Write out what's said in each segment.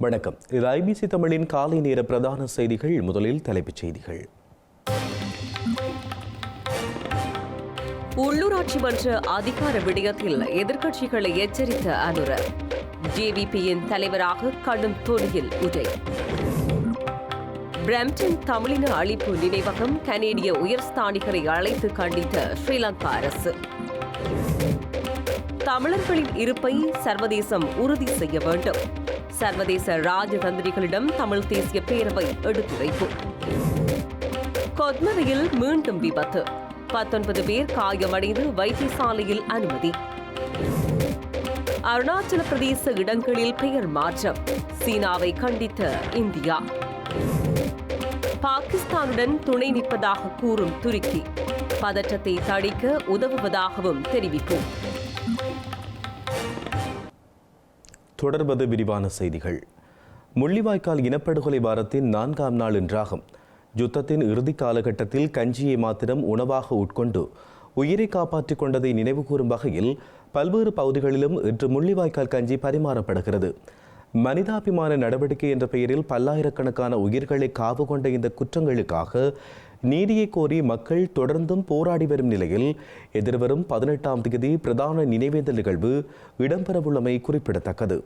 வணக்கம். இது ஐபிசி தமிழின் காலை நேர பிரதான செய்திகள். முதலில் தலைப்புச் செய்திகள். உள்ளூராட்சி மன்ற அதிகார விடயத்தில் எதிர்க்கட்சிகளை எச்சரித்த அனுர. ஜேவிபியின் தலைவராக கடும் தொனியில் உதய். பிரம்டன் தமிழின அழிப்பு நினைவகம் கனேடிய உயர்ஸ்தானிகரை அழைத்து கண்டித்த ஸ்ரீலங்கா அரசு. தமிழர்களின் இருப்பை சர்வதேசம் உறுதி செய்ய வேண்டும். சர்வதேச ராஜதந்திரிகளிடம் தமிழ் தேசிய பேரவை எடுத்துரைப்பு. கொத்மலையில் மீண்டும் விபத்து. 19 பேர் காயமடைந்து வைத்தியசாலையில் அனுமதி. அருணாச்சல பிரதேச இடங்களில் பெயர் மாற்றம். சீனாவை கண்டித்த இந்தியா. பாகிஸ்தானுடன் துணை நிற்பதாக கூறும் துருக்கி பதற்றத்தை தணிக்க உதவுவதாகவும் தெரிவிக்கும். தொடர்வது விரிவான செய்திகள். முள்ளிவாய்க்கால் இனப்படுகொலை வாரத்தின் 4ஆம் நாள் இன்றாகும். யுத்தத்தின் இறுதி காலகட்டத்தில் கஞ்சியை மாத்திரம் உணவாக உட்கொண்டு உயிரை காப்பாற்றிக் கொண்டதை நினைவுகூரும் வகையில் பல்வேறு பகுதிகளிலும் இன்று முள்ளிவாய்க்கால் கஞ்சி பரிமாறப்படுகிறது. மனிதாபிமான நடவடிக்கை என்ற பெயரில் பல்லாயிரக்கணக்கான உயிர்களை காவு கொண்ட இந்த குற்றங்களுக்காக நீதியை கோரி மக்கள் தொடர்ந்தும் போராடி வரும் நிலையில் எதிர்வரும் 18ஆம் தேதி பிரதான நினைவேந்தல் நிகழ்வு இடம்பெறவுள்ளமை குறிப்பிடத்தக்கது.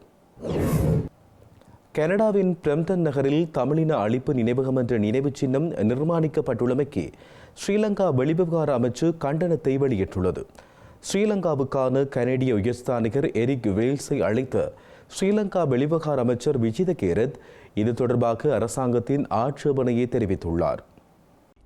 கனடாவின் பிரம்டன் நகரில் தமிழின அழிப்பு நினைவகம் என்ற நினைவு சின்னம் நிர்மாணிக்கப்பட்டுள்ளமைக்கு ஸ்ரீலங்கா வெளிவிவகார அமைச்சு கண்டனத்தை வெளியிட்டுள்ளது. ஸ்ரீலங்காவுக்கான கனேடிய உயர்ஸ்தானிகர் எரிக் வேல்ஸை அழைத்த ஸ்ரீலங்கா வெளிவிவகார அமைச்சர் விஜித கேரத் இது தொடர்பாக அரசாங்கத்தின் ஆட்சேபனையை தெரிவித்துள்ளார்.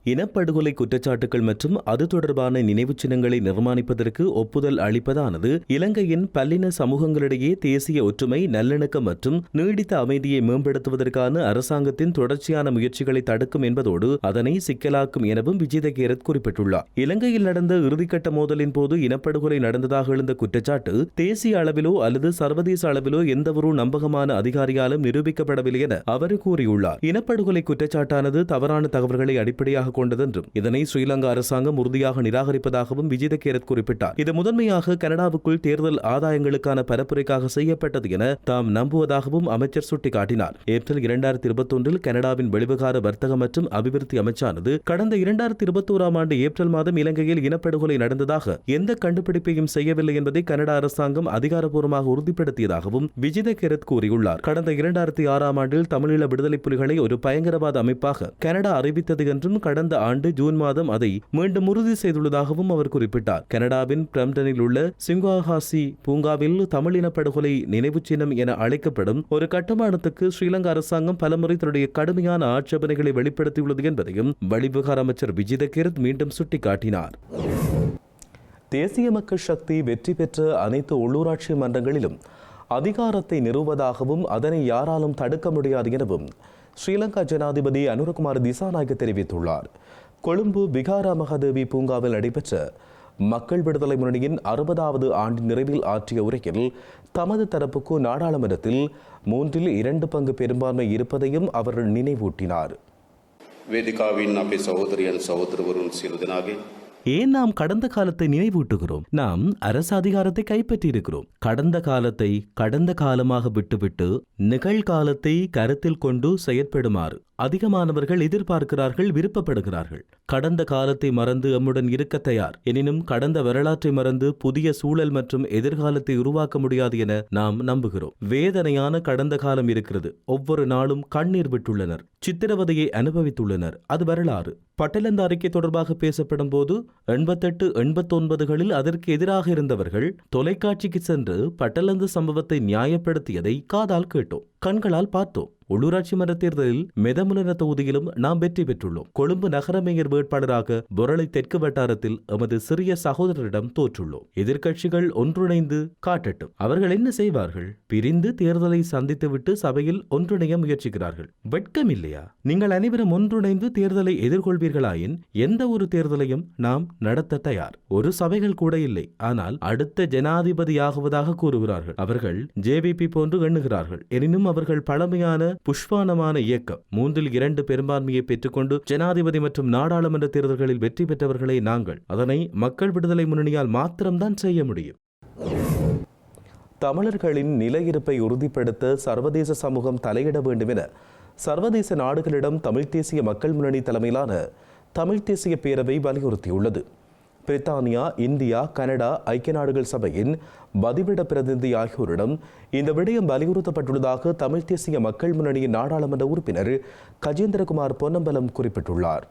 இனப்படுகொலை குற்றச்சாட்டுகள் மற்றும் அது தொடர்பான நினைவு சின்னங்களை நிர்மாணிப்பதற்கு ஒப்புதல் அளிப்பதானது இலங்கையின் பல்லின சமூகங்களிடையே தேசிய ஒற்றுமை, நல்லிணக்கம் மற்றும் நீடித்த அமைதியை மேம்படுத்துவதற்கான அரசாங்கத்தின் தொடர்ச்சியான முயற்சிகளை தடுக்கும் என்பதோடு அதனை சிக்கலாக்கும் எனவும் விஜித கேரத் குறிப்பிட்டுள்ளார். இலங்கையில் நடந்த இறுதிக்கட்ட மோதலின் போது இனப்படுகொலை நடந்ததாக எழுந்த குற்றச்சாட்டு தேசிய அளவிலோ அல்லது சர்வதேச அளவிலோ எந்தவொரு நம்பகமான அதிகாரியாலும் நிரூபிக்கப்படவில்லை என அவர் கூறியுள்ளார். இனப்படுகொலை குற்றச்சாட்டானது தவறான தகவல்களை அடிப்படையாக கொண்டதென்றும் இதனை ஸ்ரீலங்கா அரசாங்கம் உறுதியாக நிராகரிப்பதாகவும் விஜித கேரத் குறிப்பிட்டார். இது முதன்மையாக கனடாவுக்குள் தேர்தல் ஆதாயங்களுக்கான பரப்புரைக்காக செய்யப்பட்டது என தாம் நம்புவதாகவும் அமைச்சர் சுட்டிக்காட்டினார். ஏப்ரல் 2021 கனடாவின் வெளிவிகார வர்த்தக மற்றும் அபிவிருத்தி அமைச்சானது கடந்த 2021ஆம் ஆண்டு ஏப்ரல் மாதம் இலங்கையில் இனப்படுகொலை நடந்ததாக எந்த கண்டுபிடிப்பையும் செய்யவில்லை என்பதை கனடா அரசாங்கம் அதிகாரப்பூர்வமாக உறுதிப்படுத்தியதாகவும் விஜித கேரத் கூறியுள்ளார். கடந்த 2006ஆம் ஆண்டில் தமிழீழ விடுதலை புலிகளை ஒரு பயங்கரவாத அமைப்பாக கனடா அறிவித்தது என்றும் கடந்த ஆண்டு ஜூன் மாதம் அதை மீண்டும் உறுதி செய்துள்ளதாகவும் அவர் குறிப்பிட்டார். கனடாவின் பிரம்டனில் உள்ள சிங்காஹாசி பூங்காவில் தமிழின படுகொலை நினைவு சின்னம் என அழைக்கப்படும் ஒரு கட்டுமானத்துக்கு ஸ்ரீலங்கா அரசாங்கம் பலமுறை தன்னுடைய கடுமையான ஆட்சேபனைகளை வெளிப்படுத்தியுள்ளது என்பதையும் வெளிவிவகார அமைச்சர் விஜித கேரத் மீண்டும் சுட்டிக்காட்டினார். தேசிய மக்கள் சக்தி வெற்றி பெற்ற அனைத்து உள்ளூராட்சி மன்றங்களிலும் அதிகாரத்தை நிறுவுவதாகவும் அதனை யாராலும் தடுக்க முடியாது எனவும் ஸ்ரீலங்கா ஜனாதிபதி அனுரகுமார் திசாநாயக்க தெரிவித்துள்ளார். கொழும்பு விகாரா மகாதேவி பூங்காவில் நடைபெற்ற மக்கள் விடுதலை முன்னணியின் 60வது ஆண்டு நிறைவில் ஆற்றிய உரையில் தமது தரப்புக்கு நாடாளுமன்றத்தில் 2 பங்கு பெரும்பான்மை இருப்பதையும் அவர் நினைவூட்டினார். வேதிகாவின் அப்பே சகோதரியன் சகோதரவரும் சிறுதினாகே ஏன் நாம் கடந்த காலத்தை நினைவூட்டுகிறோம்? நாம் அரசு அதிகாரத்தை கைப்பற்றி இருக்கிறோம். கடந்த காலத்தை கடந்த காலமாக விட்டுவிட்டு நிகழ்காலத்தை கருத்தில் கொண்டு செயற்படுமாறு அதிகமானவர்கள் எதிர்பார்க்கிறார்கள், விருப்பப்படுகிறார்கள். கடந்த காலத்தை மறந்து எம்முடன் இருக்க தயார். எனினும் கடந்த வரலாற்றை மறந்து புதிய சூழல் மற்றும் எதிர்காலத்தை உருவாக்க முடியாது என நாம் நம்புகிறோம். வேதனையான கடந்த காலம் இருக்கிறது. ஒவ்வொரு நாளும் கண்ணீர் விட்டுள்ளனர், சித்திரவதையை அனுபவித்துள்ளனர். அது வரலாறு. பட்டலந்த அறிக்கை தொடர்பாக பேசப்படும் போது 88, 89களில் அதற்கு எதிராக இருந்தவர்கள் தொலைக்காட்சிக்கு சென்று பட்டலந்த சம்பவத்தை நியாயப்படுத்தியதை காதால் கேட்டோம், கண்களால் பார்த்தோம். உள்ளூராட்சி மன்ற தேர்தலில் மெதமுலன தொகுதியிலும் நாம் வெற்றி பெற்றுள்ளோம். கொழும்பு நகர மேயர் வேட்பாளராக பொரளை தெற்கு வட்டாரத்தில் எமது சிறிய சகோதரரிடம் தோற்றுள்ளோம். எதிர்க்கட்சிகள் ஒன்றிணைந்து காட்டட்டும். அவர்கள் என்ன செய்வார்கள்? பிரிந்து தேர்தலை சந்தித்துவிட்டு சபையில் ஒன்றிணைய முயற்சிக்கிறார்கள். வெட்கம் இல்லையா? நீங்கள் அனைவரும் ஒன்றிணைந்து தேர்தலை எதிர்கொள்வீர்களாயின் எந்த ஒரு தேர்தலையும் நாம் நடத்த தயார். ஒரு சபைகள் கூட இல்லை. ஆனால் அடுத்த ஜனாதிபதியாகுவதாக கூறுகிறார்கள். அவர்கள் ஜேவிபி போன்று எண்ணுகிறார்கள். எனினும் அவர்கள் பழமையான புஷ்பானமான இயக்கம். 3/2 பெரும்பான்மையை பெற்றுக்கொண்டு ஜனாதிபதி மற்றும் நாடாளுமன்ற தேர்தல்களில் வெற்றி பெற்றவர்களே நாங்கள். அதனை மக்கள் விடுதலை முன்னணியால் மாத்திரம்தான் செய்ய முடியும். தமிழர்களின் நில இருப்பை உறுதிப்படுத்த சர்வதேச சமூகம் தலையிட வேண்டும் என சர்வதேச நாடுகளிடம் தமிழ்த் தேசிய மக்கள் முன்னணி தலைமையிலான தமிழ்த் தேசிய பேரவை வலியுறுத்தியுள்ளது. பிரித்தானியா, இந்தியா, கனடா, ஐக்கிய நாடுகள் சபையின் வதிவிட பிரதிநிதி ஆகியோரிடம் இந்த விடயம் வலியுறுத்தப்பட்டுள்ளதாக தமிழ்த் தேசிய மக்கள் முன்னணியின் நாடாளுமன்ற உறுப்பினர் கஜேந்திரகுமார் பொன்னம்பலம் குறிப்பிட்டுள்ளார்.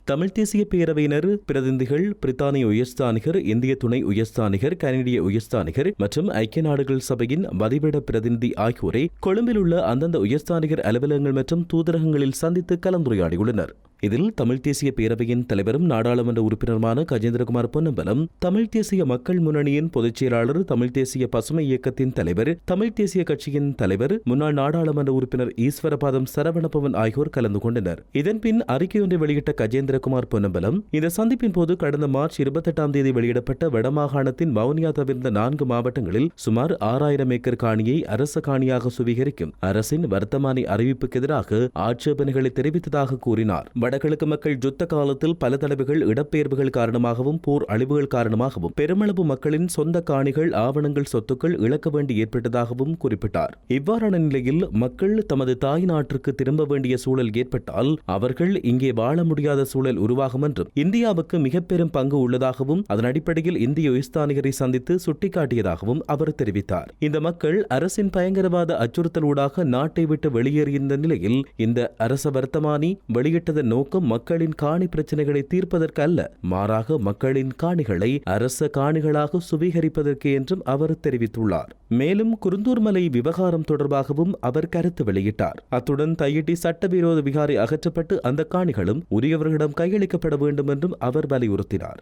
தமிழ்த் தேசிய பேரவையினர் பிரதிநிதிகள் பிரித்தானிய உயர்ஸ்தானிகர், இந்திய துணை உயர்ஸ்தானிகர், கனடிய உயர்ஸ்தானிகர் மற்றும் ஐக்கிய நாடுகள் சபையின் வதிவிட பிரதிநிதி ஆகியோரை கொழும்பில் உள்ள அந்தந்த உயர்ஸ்தானிகர் அலுவலகங்கள் மற்றும் தூதரகங்களில் சந்தித்து கலந்துரையாடியுள்ளனர். இதில் தமிழ்த் தேசிய பேரவையின் தலைவரும் நாடாளுமன்ற உறுப்பினருமான கஜேந்திரகுமார் பொன்னம்பலம், தமிழ்த் தேசிய மக்கள் முன்னணியின் பொதுச் செயலாளர், தமிழ்த் தேசிய பசுமை இயக்கத்தின் தலைவர், தமிழ்த் தேசிய கட்சியின் தலைவர், முன்னாள் நாடாளுமன்ற உறுப்பினர் ஈஸ்வரபாதம் சரவணபவன் ஆகியோர் கலந்து கொண்டனர். இதன்பின் அறிக்கையொன்றை வெளியிட்ட கஜேந்திரகுமார் பொன்னம்பலம், இந்த சந்திப்பின் போது கடந்த மார்ச் 28ஆம் தேதி வெளியிடப்பட்ட வடமாகாணத்தின் வவுனியா தவிர்ந்த 4 மாவட்டங்களில் சுமார் 6000 ஏக்கர் காணியை அரச காணியாக சுவீகரிக்கும் அரசின் வர்த்தமானி அறிவிப்புக்கு எதிராக ஆட்சேபனைகளை தெரிவித்ததாக கூறினார். வடகிழக்கு மக்கள் யுத்த காலத்தில் பல தடவைகள் இடப்பெயர்வுகள் காரணமாகவும் போர் அழிவுகள் காரணமாகவும் பெருமளவு மக்களின் சொந்த காணிகள், ஆவணங்கள், சொத்துக்கள் இழக்க வேண்டி ஏற்பட்டதாகவும் குறிப்பிட்டார். இவ்வாறான நிலையில் மக்கள் தமது தாய் நாட்டிற்கு திரும்ப வேண்டிய சூழல் ஏற்பட்டால் அவர்கள் இங்கே வாழ முடியாத சூழல் உருவாகும் என்றும், இந்தியாவுக்கு மிக பெரும் பங்கு உள்ளதாகவும், அதன் அடிப்படையில் இந்திய உயர்ஸ்தானிகரை சந்தித்து சுட்டிக்காட்டியதாகவும் அவர் தெரிவித்தார். இந்த மக்கள் அரசின் பயங்கரவாத அச்சுறுத்தலூடாக நாட்டை விட்டு வெளியேறியிருந்த நிலையில் இந்த அரச வர்த்தமானி வெளியிட்டதன் நோக்கம் மக்களின் காணி பிரச்சனைகளை தீர்ப்பதற்கு அல்ல, மாறாக மக்களின் காணிகளை அரச காணிகளாக சுவீகரிப்பதற்கு என்றும் அவர் தெரிவித்துள்ளார். மேலும் குருந்தூர்மலை விவகாரம் தொடர்பாகவும் அவர் கருத்து வெளியிட்டார். அத்துடன் தையிட்டி சட்டவிரோத விகாரை அகற்றப்பட்டு அந்த காணிகளும் உரியவர்களிடம் கையளிக்கப்பட வேண்டும் என்றும் அவர் வலியுறுத்தினார்.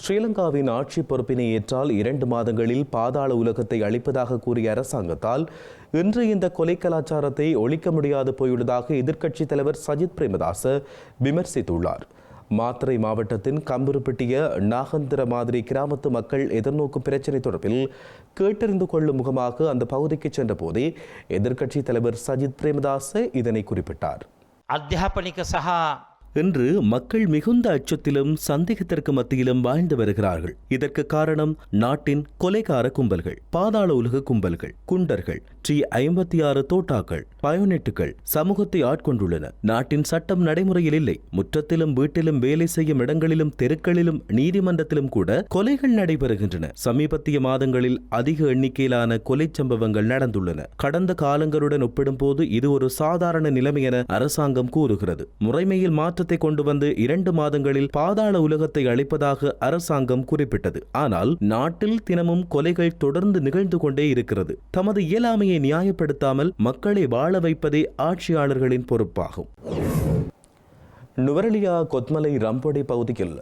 ஸ்ரீலங்காவின் ஆட்சி பொறுப்பினை ஏற்றால் 2 மாதங்களில் பாதாள உலகத்தை அளிப்பதாக கூறிய அரசாங்கத்தால் இன்று இந்த கொலை கலாச்சாரத்தை ஒழிக்க முடியாது போயுள்ளதாக எதிர்க்கட்சித் தலைவர் சஜித் பிரேமதாச விமர்சித்துள்ளார். மாத்தறை மாவட்டத்தின் கம்புருப்பட்டிய நாகந்திர மாதிரி கிராமத்து மக்கள் எதிர்நோக்கும் பிரச்சினை தொடர்பில் கேட்டறிந்து கொள்ளும் முகமாக அந்த பகுதிக்கு சென்ற போதே எதிர்க்கட்சித் தலைவர் சஜித் பிரேமதாச இதனை குறிப்பிட்டார். இன்று மக்கள் மிகுந்த அச்சத்திலும் சந்தேகத்திற்கு மத்தியிலும் வாழ்ந்து வருகிறார்கள். இதற்கு காரணம் நாட்டின் கொலைகார கும்பல்கள், பாதாள உலக கும்பல்கள், குண்டர்கள், T56 தோட்டாக்கள், பயோனெட்டுகள் சமூகத்தை ஆட்கொண்டுள்ளன. நாட்டின் சட்டம் நடைமுறையில் இல்லை. முற்றத்திலும் வீட்டிலும் வேலை செய்யும் இடங்களிலும் தெருக்களிலும் நீதிமன்றத்திலும் கூட கொலைகள் நடைபெறுகின்றன. சமீபத்திய மாதங்களில் அதிக எண்ணிக்கையிலான கொலை சம்பவங்கள் நடந்துள்ளன. கடந்த காலங்களுடன் ஒப்பிடும்போது இது ஒரு சாதாரண நிலைமை என அரசாங்கம் கூறுகிறது. முறைமையில் மாற்றத்தை கொண்டு வந்து 2 மாதங்களில் பாதாள உலகத்தை அளிப்பதாக அரசாங்கம் குறிப்பிட்டது. ஆனால் நாட்டில் தினமும் கொலைகள் தொடர்ந்து நிகழ்ந்து கொண்டே இருக்கிறது. தமது இயலாமையை நியாயப்படுத்தாமல் மக்களை வாழ வைப்பதே ஆட்சியாளர்களின் பொறுப்பாகும். நுவரெலியா கொத்மலை ரம்பொடி பகுதியில்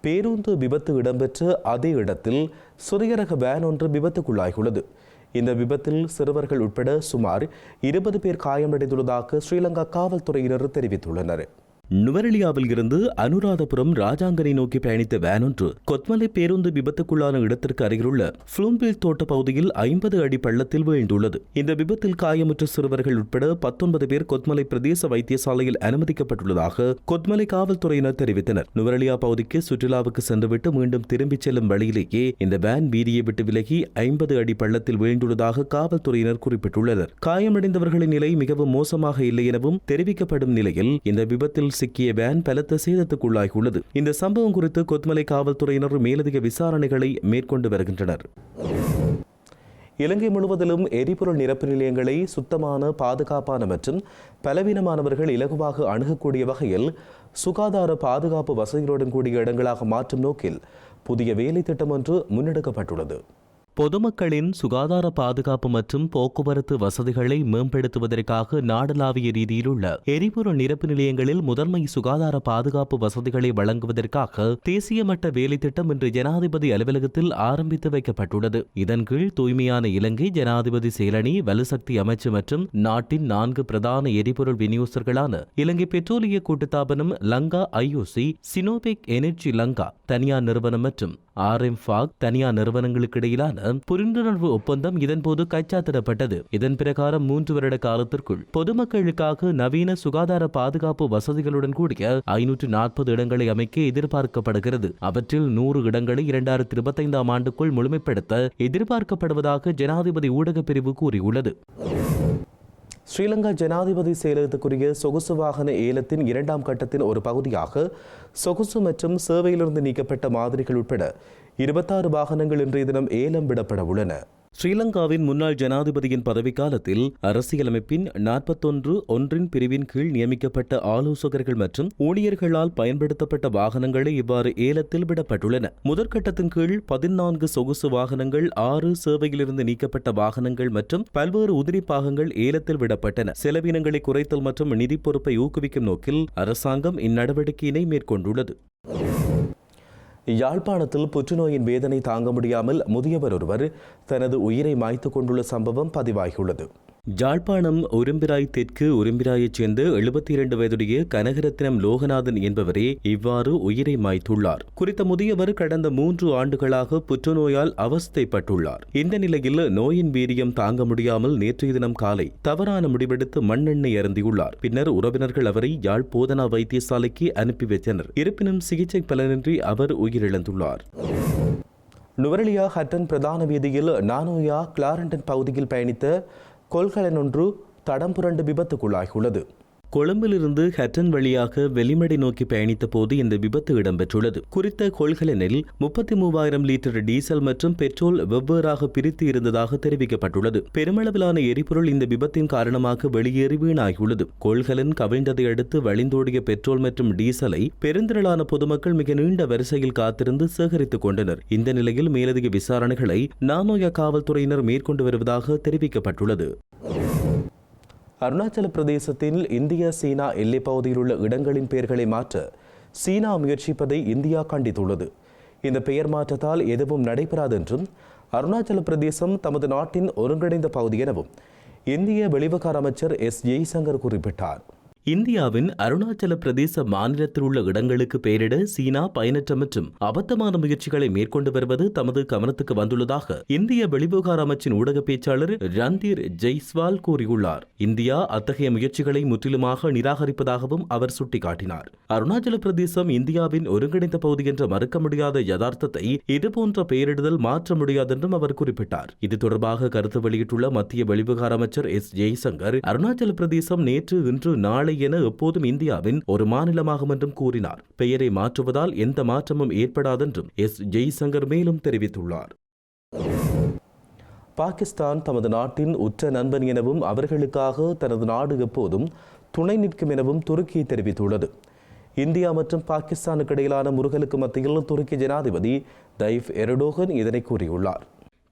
பேருந்து விபத்து இடம்பெற்ற அதே இடத்தில் சிறியரக வேன் ஒன்று விபத்துக்குள்ளாகியுள்ளது. இந்த விபத்தில் சிறுவர்கள் உட்பட சுமார் 20 பேர் காயமடைந்துள்ளதாக ஸ்ரீலங்கா காவல்துறையினர் தெரிவித்துள்ளனர். நுவரெலியாவில் இருந்து அனுராதபுரம் ராஜாங்கனை நோக்கி பயணித்த வேன் ஒன்று கொத்மலை பேருந்து விபத்துக்குள்ளான இடத்திற்கு அருகிலுள்ள புளூம்பில் தோட்ட பகுதியில் 50 அடி பள்ளத்தில் வீழ்ந்துள்ளது. இந்த விபத்தில் காயமுற்ற சிறுவர்கள் உட்பட 19 பேர் கொத்மலை பிரதேச வைத்தியசாலையில் அனுமதிக்கப்பட்டுள்ளதாக கொத்மலை காவல்துறையினர் தெரிவித்தனர். நுவரெலியா பகுதிக்கு சுற்றுலாவுக்கு சென்றுவிட்டு மீண்டும் திரும்பிச் செல்லும் வழியிலேயே இந்த வேன் வீதியை விட்டு விலகி 50 அடி பள்ளத்தில் வீழ்ந்துள்ளதாக காவல்துறையினர் குறிப்பிட்டுள்ளனர். காயமடைந்தவர்களின் நிலை மிகவும் மோசமாக இல்லை எனவும் தெரிவிக்கப்படும் நிலையில் இந்த விபத்தில் சிக்கிய வேன் பலத்த சேதத்துக்குள்ளாகியுள்ளது. இந்த சம்பவம் குறித்து கொத்மலை காவல்துறையினர் மேலதிக விசாரணைகளை மேற்கொண்டு வருகின்றனர். இலங்கை முழுவதிலும் எரிபொருள் நிரப்பு நிலையங்களை சுத்தமான, பாதுகாப்பான மற்றும் பலவீனமானவர்கள் இலகுவாக அணுகக்கூடிய வகையில் சுகாதார பாதுகாப்பு வசதிகளுடன் கூடிய இடங்களாக மாற்றும் நோக்கில் புதிய வேலை திட்டம் ஒன்று முன்னெடுக்கப்பட்டுள்ளது. பொதுமக்களின் சுகாதார பாதுகாப்பு மற்றும் போக்குவரத்து வசதிகளை மேம்படுத்துவதற்காக நாடளாவிய ரீதியிலுள்ள எரிபொருள் நிரப்பு நிலையங்களில் முதன்மை சுகாதார பாதுகாப்பு வசதிகளை வழங்குவதற்காக தேசிய மட்ட வேலை திட்டம் இன்று ஜனாதிபதி அலுவலகத்தில் ஆரம்பித்து வைக்கப்பட்டுள்ளது. இதன் கீழ் தூய்மையான இலங்கை, ஜனாதிபதி செயலணி, வலுசக்தி அமைச்சு மற்றும் நாட்டின் 4 பிரதான எரிபொருள் விநியோகஸ்தர்களான இலங்கை பெட்ரோலிய கூட்டுத்தாபனம், Lanka IOC, Sinopec energy Lanka தனியார் நிறுவனம் மற்றும் RM ஃபாக் தனியார் நிறுவனங்களுக்கு இடையிலான புரிந்துணர்வு ஒப்பந்தம் இதன்போது கைச்சாத்திடப்பட்டது. இதன் பிரகாரம் 3 வருட காலத்திற்குள் பொதுமக்களுக்காக நவீன சுகாதார பாதுகாப்பு வசதிகளுடன் கூடிய 540 இடங்களை அமைக்க எதிர்பார்க்கப்படுகிறது. அவற்றில் 100 இடங்களை 2025ஆம் ஆண்டுக்குள் முழுமைப்படுத்த எதிர்பார்க்கப்படுவதாக ஜனாதிபதி ஊடகப் பிரிவு கூறியுள்ளது. ஸ்ரீலங்கா ஜனாதிபதி செயலகத்துக்குரிய சொகுசு வாகன ஏலத்தின் 2ஆம் கட்டத்தின் ஒரு பகுதியாக சொகுசு மற்றும் சேவையிலிருந்து நீக்கப்பட்ட மாதிரிகள் உட்பட 26 வாகனங்கள் இன்றைய தினம் ஏலம் விடப்பட உள்ளன. ஸ்ரீலங்காவின் முன்னாள் ஜனாதிபதியின் பதவிக்காலத்தில் அரசியலமைப்பின் 41(1) பிரிவின் கீழ் நியமிக்கப்பட்ட ஆலோசகர்கள் மற்றும் ஊழியர்களால் பயன்படுத்தப்பட்ட வாகனங்களே இவ்வாறு ஏலத்தில் விடப்பட்டுள்ளன. முதற்கட்டத்தின் கீழ் 14 சொகுசு வாகனங்கள், 6 சேவையிலிருந்து நீக்கப்பட்ட வாகனங்கள் மற்றும் பல்வேறு உதிரி பாகங்கள் ஏலத்தில் விடப்பட்டன. செலவினங்களை குறைத்தல் மற்றும் நிதி பொறுப்பை ஊக்குவிக்கும் நோக்கில் அரசாங்கம் இந்நடவடிக்கையினை மேற்கொண்டுள்ளது. யாழ்ப்பாணத்தில் புற்றுநோயின் வேதனை தாங்க முடியாமல் முதியவர் ஒருவர் தனது உயிரை மாய்த்துக் கொண்டுள்ள சம்பவம் பதிவாகியுள்ளது. யாழ்ப்பாணம் உரும்பிராய் தெற்கு உரும்பிராயைச் சேர்ந்த 72 வயதுடைய கனகரத்னம் லோகநாதன் என்பவரே இவ்வாறு உயிரை மாய்த்துள்ளார். குறித்த முதியவர் கடந்த 3 ஆண்டுகளாக புற்றுநோயால் அவஸ்தைப்பட்டுள்ளார். இந்த நிலையில் நோயின் வீரியம் தாங்க முடியாமல் நேற்றைய தினம் காலை தவறான முடிவெடுத்து மண்ணெண்ணெய் அருந்தியுள்ளார். பின்னர் உறவினர்கள் அவரை யாழ் போதனா வைத்தியசாலைக்கு அனுப்பி வைத்தனர். இருப்பினும் சிகிச்சை பலனின்றி அவர் உயிரிழந்துள்ளார். நுவரெலியா ஹட்டன் பிரதான வீதியில் நானோயா கிளாரண்டன் பகுதியில் பயணித்த கொள்கலன் ஒன்று தடம் புரண்டு விபத்துக்குள்ளாகியுள்ளது. கொழும்பிலிருந்து ஹட்டன் வழியாக வெலிமடை நோக்கி பயணித்த போது இந்த விபத்து இடம்பெற்றுள்ளது. குறித்த கொள்கலனில் 33,000 லிட்டர் டீசல் மற்றும் பெட்ரோல் வெவ்வேறாக பிரித்து இருந்ததாக தெரிவிக்கப்பட்டுள்ளது. பெருமளவிலான எரிபொருள் இந்த விபத்தின் காரணமாக வெளியேறி வீணாகியுள்ளது. கொள்கலன் கவிழ்ந்ததை அடுத்து வழிந்தோடிய பெட்ரோல் மற்றும் டீசலை பெருந்திரளான பொதுமக்கள் மிக நீண்ட வரிசையில் காத்திருந்து சேகரித்துக் கொண்டனர். இந்த நிலையில் மேலதிக விசாரணைகளை நானோயா காவல்துறையினர் மேற்கொண்டு வருவதாக தெரிவிக்கப்பட்டுள்ளது. அருணாச்சல பிரதேசத்தில் இந்திய சீனா எல்லைப் பகுதியில் உள்ள இடங்களின் பெயர்களை மாற்ற சீனா முயற்சிப்பதை இந்தியா கண்டித்துள்ளது. இந்த பெயர் மாற்றத்தால் எதுவும் நடைபெறாது என்றும் அருணாச்சல பிரதேசம் தமது நாட்டின் ஒருங்கிணைந்த பகுதி எனவும் இந்திய வெளிவிவகார அமைச்சர் எஸ் ஜெய்சங்கர் குறிப்பிட்டார். இந்தியாவின் அருணாச்சல பிரதேச மாநிலத்தில் உள்ள இடங்களுக்கு பெயரிட சீனா பயனற்ற மற்றும் அபத்தமான முயற்சிகளை மேற்கொண்டு வருவது தமது கவனத்துக்கு வந்துள்ளதாக இந்திய வெளிவிவகார அமைச்சின் ஊடக பேச்சாளர் ரந்தீர் ஜெய்ஸ்வால் கூறியுள்ளார். இந்தியா அத்தகைய முயற்சிகளை முற்றிலுமாக நிராகரிப்பதாகவும் அவர் சுட்டிக்காட்டினார். அருணாச்சல பிரதேசம் இந்தியாவின் ஒருங்கிணைந்த பகுதி என்ற மறுக்க முடியாத யதார்த்தத்தை இதுபோன்ற பெயரிடுதல் மாற்ற முடியாதென்றும் அவர் குறிப்பிட்டார். இது தொடர்பாக கருத்து வெளியிட்டுள்ள மத்திய வெளிவிவகார அமைச்சர் எஸ் ஜெய்சங்கர் அருணாச்சல பிரதேசம் நேற்று, இன்று, நாளை என எப்போதும் இந்தியாவின் ஒரு மாநிலமாகும் என்றும் கூறினார். பெயரை மாற்றுவதால் எந்த மாற்றமும் ஏற்படாதென்றும் எஸ் ஜெய்சங்கர் மேலும் தெரிவித்துள்ளார். பாகிஸ்தான் தமது நாட்டின் உற்ற நண்பன் எனவும் அவர்களுக்காக தனது நாடு எப்போதும் துணை நிற்கும் எனவும் துருக்கி தெரிவித்துள்ளது. இந்தியா மற்றும் பாகிஸ்தானுக்கு இடையிலான முருகலுக்கு மத்தியில் துருக்கி ஜனாதிபதி தைப் எர்டோகன் இதனை கூறியுள்ளார்.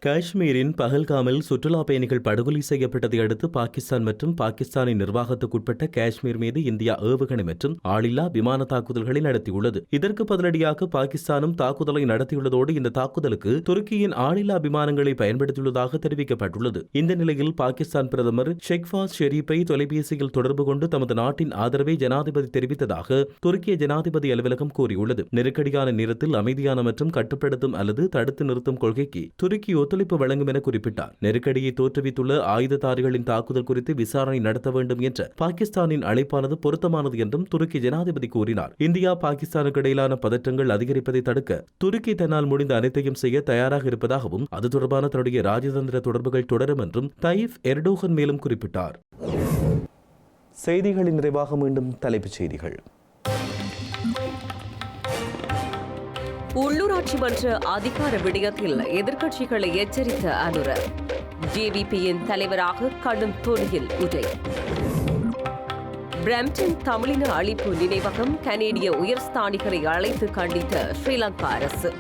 காஷ்மீரின் பஹல்காமில் சுற்றுலா பயணிகள் படுகொலை செய்யப்பட்டதை அடுத்து பாகிஸ்தான் மற்றும் பாகிஸ்தானின் நிர்வாகத்துக்குட்பட்ட காஷ்மீர் மீது இந்தியா ஏவுகணை மற்றும் ஆளில்லா விமான தாக்குதல்களை நடத்தியுள்ளது. இதற்கு பதிலடியாக பாகிஸ்தானும் தாக்குதலை நடத்தியுள்ளதோடு இந்த தாக்குதலுக்கு துருக்கியின் ஆளில்லா விமானங்களை பயன்படுத்தியுள்ளதாக தெரிவிக்கப்பட்டுள்ளது. இந்த நிலையில் பாகிஸ்தான் பிரதமர் ஷெக்வாஸ் ஷெரீப்பை தொலைபேசியில் தொடர்பு கொண்டு தமது நாட்டின் ஆதரவை ஜனாதிபதி தெரிவித்ததாக துருக்கிய ஜனாதிபதி அலுவலகம் கூறியுள்ளது. நெருக்கடியான நேரத்தில் அமைதியான மற்றும் கட்டுப்படுத்தும் அல்லது தடுத்து நிறுத்தும் கொள்கைக்கு துருக்கி ஒத்துழைப்பு வழங்கும் என குறிப்பிட்டார். நெருக்கடியை தோற்றுவித்துள்ள ஆயுததாரிகளின் தாக்குதல் குறித்து விசாரணை நடத்த வேண்டும் என்ற பாகிஸ்தானின் அழைப்பானது பொருத்தமானது என்றும் துருக்கி ஜனாதிபதி கூறினார். இந்தியா பாகிஸ்தானுக்கு இடையிலான பதற்றங்கள் அதிகரிப்பதை தடுக்க துருக்கி தன்னால் முடிந்த அனைத்தையும் செய்ய தயாராக இருப்பதாகவும் அது தொடர்பான தன்னுடைய ராஜதந்திர தொடர்புகள் தொடரும் என்றும் தைப் எர்டோகன் மேலும் குறிப்பிட்டார். செய்திகளின் நிறைவாக மீண்டும் தலைப்புச் செய்திகள். உள்ளூராட்சி மன்ற அதிகார விடயத்தில் எதிர்க்கட்சிகளை எச்சரித்த அனுர. ஜேவிபியின் தலைவராக கடும் தோல்வியில் உதய். பிரம்டன் தமிழின அழிப்பு நினைவகம் கனேடிய உயர்ஸ்தானிகரை அழைத்து கண்டித்த ஸ்ரீலங்கா அரசு.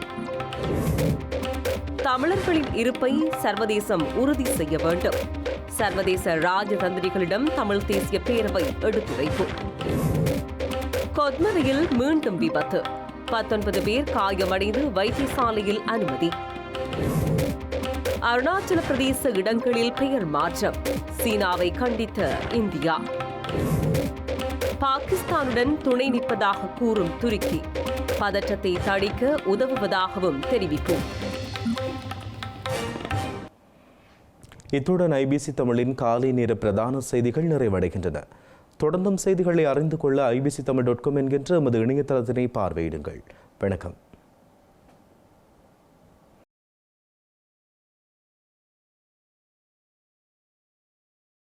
தமிழர்களின் இருப்பை சர்வதேசம் உறுதி செய்ய வேண்டும். சர்வதேச ராஜதந்திரிகளிடம் தமிழ் தேசிய பேரவை எடுத்துரைப்பு. கொத்மலையில் மீண்டும் விபத்து. 19 பேர் காயமடைந்து வைத்தியசாலையில் அனுமதி. அருணாச்சல பிரதேச இடங்களில் பெயர் மாற்றம். சீனாவை கண்டித்த இந்தியா. பாகிஸ்தானுடன் துணை நிற்பதாக கூறும் துருக்கி பதற்றத்தை தணிக்க உதவுவதாகவும் தெரிவிக்கும். இத்துடன் ஐபிசி தமிழின் காலை நேர பிரதான செய்திகள் நிறைவடைகின்றன. தொடர்ந்தும் செய்திகளை அறிந்து கொள்ள ibctamil.com என்கின்ற எமது இணையதளத்தினை பார்வையிடுங்கள். வணக்கம்.